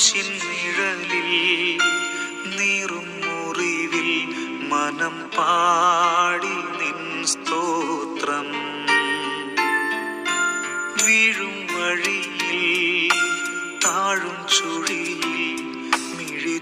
ക്രൂശിൻ നിഴലിൽ നീറും മുറിവിൽ മനം പാടി നിൻ സ്തോത്രം. വീഴും വഴിയിൽ താഴും ചുഴിയിൽ മിഴി